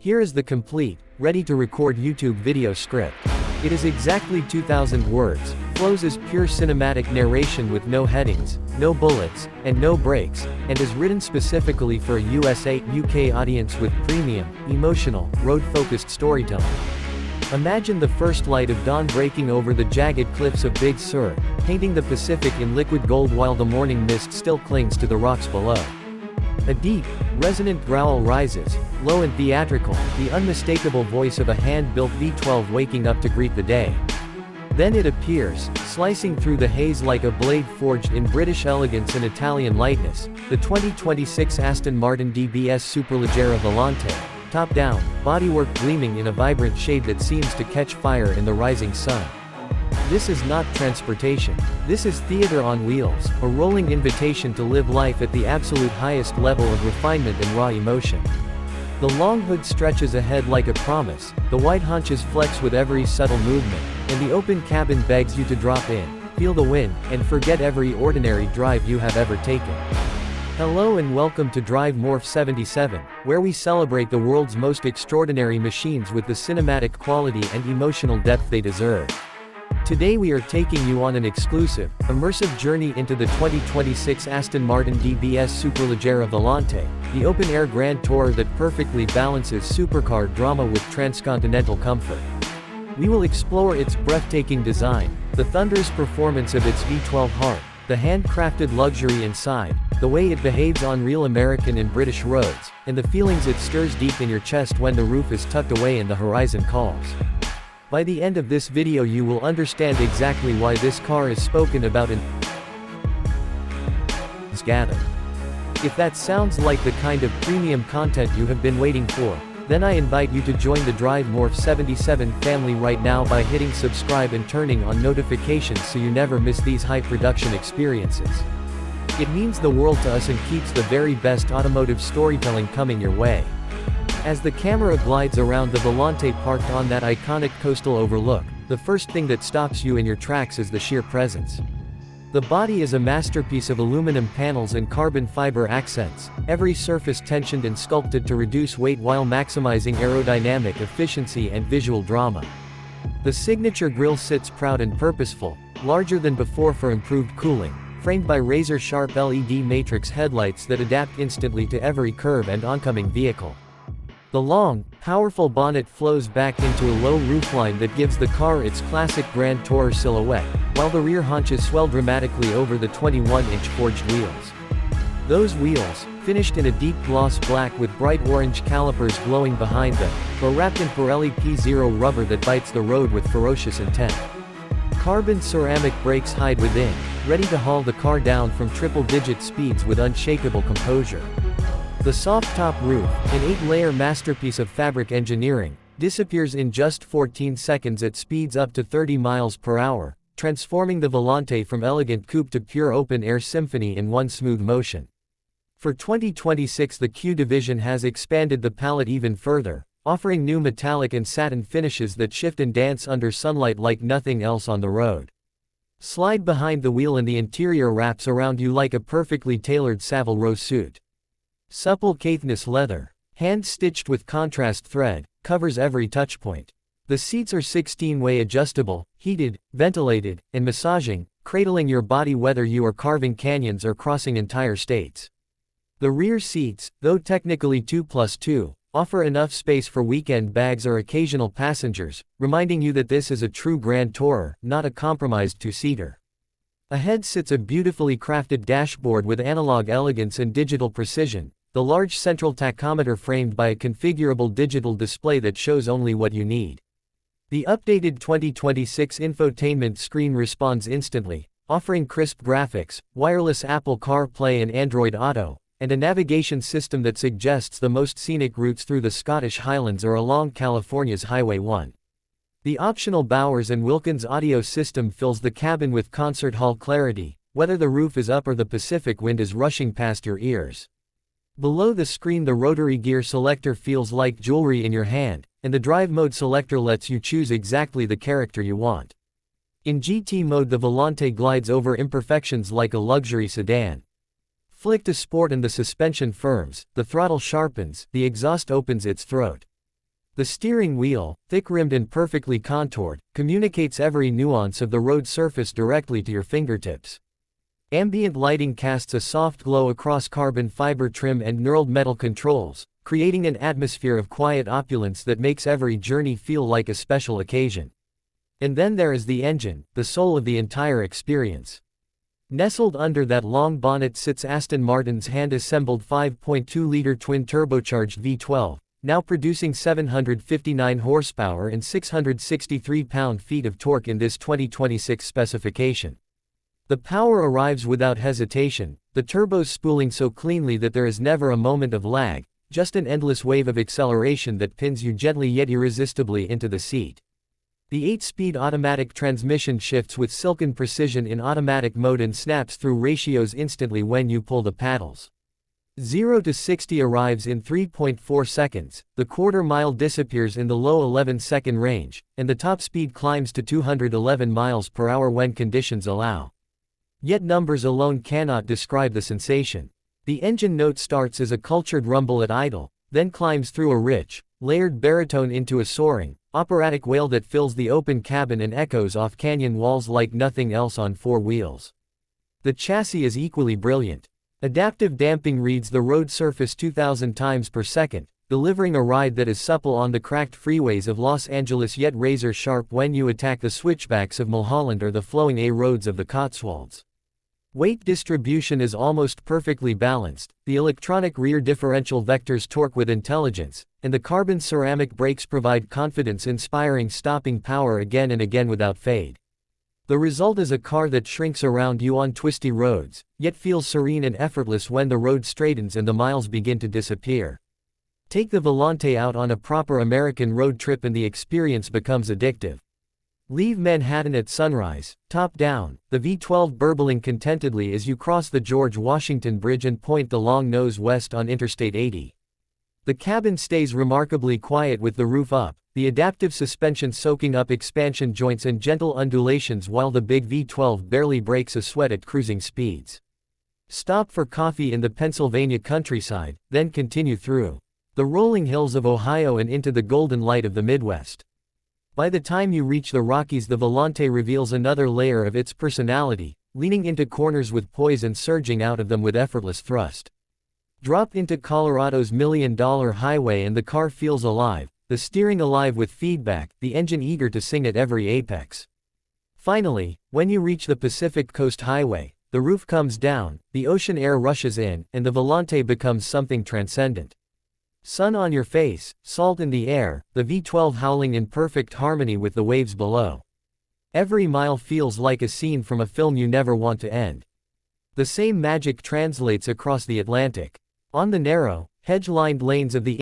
Here is the complete, ready-to-record YouTube video script. It is exactly 2,000 words, flows as pure cinematic narration with no headings, no bullets, and no breaks, and is written specifically for a USA/UK audience with premium, emotional, road-focused storytelling. Imagine the first light of dawn breaking over the jagged cliffs of Big Sur, painting the Pacific in liquid gold while the morning mist still clings to the rocks below. A deep, resonant growl rises, low and theatrical, the unmistakable voice of a hand-built V12 waking up to greet the day. Then it appears, slicing through the haze like a blade forged in British elegance and Italian lightness, the 2026 Aston Martin DBS Superleggera Volante, top-down, bodywork gleaming in a vibrant shade that seems to catch fire in the rising sun. This is not transportation. This is theater on wheels, a rolling invitation to live life at the absolute highest level of refinement and raw emotion. The long hood stretches ahead like a promise, the wide haunches flex with every subtle movement, and the open cabin begs you to drop in, feel the wind, and forget every ordinary drive you have ever taken. Hello and welcome to Drive Morph 77, where we celebrate the world's most extraordinary machines with the cinematic quality and emotional depth they deserve. Today we are taking you on an exclusive, immersive journey into the 2026 Aston Martin DBS Superleggera Volante, the open-air grand tour that perfectly balances supercar drama with transcontinental comfort. We will explore its breathtaking design, the thunderous performance of its V12 heart, the handcrafted luxury inside, the way it behaves on real American and British roads, and the feelings it stirs deep in your chest when the roof is tucked away and the horizon calls. By the end of this video you will understand exactly why this car is spoken about in gathered. If that sounds like the kind of premium content you have been waiting for, then I invite you to join the Drive Morph 77 family right now by hitting subscribe and turning on notifications so you never miss these high production experiences. It means the world to us and keeps the very best automotive storytelling coming your way. As the camera glides around the Volante parked on that iconic coastal overlook, the first thing that stops you in your tracks is the sheer presence. The body is a masterpiece of aluminum panels and carbon fiber accents, every surface tensioned and sculpted to reduce weight while maximizing aerodynamic efficiency and visual drama. The signature grille sits proud and purposeful, larger than before for improved cooling, framed by razor-sharp LED matrix headlights that adapt instantly to every curve and oncoming vehicle. The long, powerful bonnet flows back into a low roofline that gives the car its classic Grand Tourer silhouette, while the rear haunches swell dramatically over the 21-inch forged wheels. Those wheels, finished in a deep gloss black with bright orange calipers glowing behind them, are wrapped in Pirelli P0 rubber that bites the road with ferocious intent. Carbon ceramic brakes hide within, ready to haul the car down from triple-digit speeds with unshakable composure. The soft-top roof, an 8-layer masterpiece of fabric engineering, disappears in just 14 seconds at speeds up to 30 miles per hour, transforming the Volante from elegant coupe to pure open-air symphony in one smooth motion. For 2026 the Q division has expanded the palette even further, offering new metallic and satin finishes that shift and dance under sunlight like nothing else on the road. Slide behind the wheel and the interior wraps around you like a perfectly tailored Savile Row suit. Supple Caithness leather, hand-stitched with contrast thread, covers every touchpoint. The seats are 16-way adjustable, heated, ventilated, and massaging, cradling your body whether you are carving canyons or crossing entire states. The rear seats, though technically 2+2, offer enough space for weekend bags or occasional passengers, reminding you that this is a true grand tourer, not a compromised two-seater. Ahead sits a beautifully crafted dashboard with analog elegance and digital precision, the large central tachometer framed by a configurable digital display that shows only what you need. The updated 2026 infotainment screen responds instantly, offering crisp graphics, wireless Apple CarPlay and Android Auto, and a navigation system that suggests the most scenic routes through the Scottish Highlands or along California's Highway 1. The optional Bowers & Wilkins audio system fills the cabin with concert hall clarity, whether the roof is up or the Pacific wind is rushing past your ears. Below the screen the rotary gear selector feels like jewelry in your hand, and the drive mode selector lets you choose exactly the character you want. In GT mode the Volante glides over imperfections like a luxury sedan. Flick to sport and the suspension firms, the throttle sharpens, the exhaust opens its throat. The steering wheel, thick-rimmed and perfectly contoured, communicates every nuance of the road surface directly to your fingertips. Ambient lighting casts a soft glow across carbon fiber trim and knurled metal controls, creating an atmosphere of quiet opulence that makes every journey feel like a special occasion. And then there is the engine, the soul of the entire experience. Nestled under that long bonnet sits Aston Martin's hand-assembled 5.2-liter twin-turbocharged V12, now producing 759 horsepower and 663 pound-feet of torque in this 2026 specification. The power arrives without hesitation, the turbos spooling so cleanly that there is never a moment of lag, just an endless wave of acceleration that pins you gently yet irresistibly into the seat. The 8-speed automatic transmission shifts with silken precision in automatic mode and snaps through ratios instantly when you pull the paddles. 0 to 60 arrives in 3.4 seconds, the quarter-mile disappears in the low 11-second range, and the top speed climbs to 211 miles per hour when conditions allow. Yet numbers alone cannot describe the sensation. The engine note starts as a cultured rumble at idle, then climbs through a rich, layered baritone into a soaring, operatic wail that fills the open cabin and echoes off canyon walls like nothing else on four wheels. The chassis is equally brilliant. Adaptive damping reads the road surface 2,000 times per second, delivering a ride that is supple on the cracked freeways of Los Angeles yet razor-sharp when you attack the switchbacks of Mulholland or the flowing A roads of the Cotswolds. Weight distribution is almost perfectly balanced, the electronic rear differential vectors torque with intelligence, and the carbon ceramic brakes provide confidence-inspiring stopping power again and again without fade. The result is a car that shrinks around you on twisty roads, yet feels serene and effortless when the road straightens and the miles begin to disappear. Take the Volante out on a proper American road trip and the experience becomes addictive. Leave Manhattan at sunrise, top down, the V12 burbling contentedly as you cross the George Washington Bridge and point the long nose west on Interstate 80. The cabin stays remarkably quiet with the roof up, the adaptive suspension soaking up expansion joints and gentle undulations while the big V12 barely breaks a sweat at cruising speeds. Stop for coffee in the Pennsylvania countryside, then continue through the rolling hills of Ohio and into the golden light of the Midwest. By the time you reach the Rockies, the Volante reveals another layer of its personality, leaning into corners with poise and surging out of them with effortless thrust. Drop into Colorado's million-dollar highway and the car feels alive, the steering alive with feedback, the engine eager to sing at every apex. Finally, when you reach the Pacific Coast Highway, the roof comes down, the ocean air rushes in, and the Volante becomes something transcendent. Sun on your face, salt in the air, the V12 howling in perfect harmony with the waves below. Every mile feels like a scene from a film you never want to end. The same magic translates across the Atlantic. On the narrow, hedge-lined lanes of the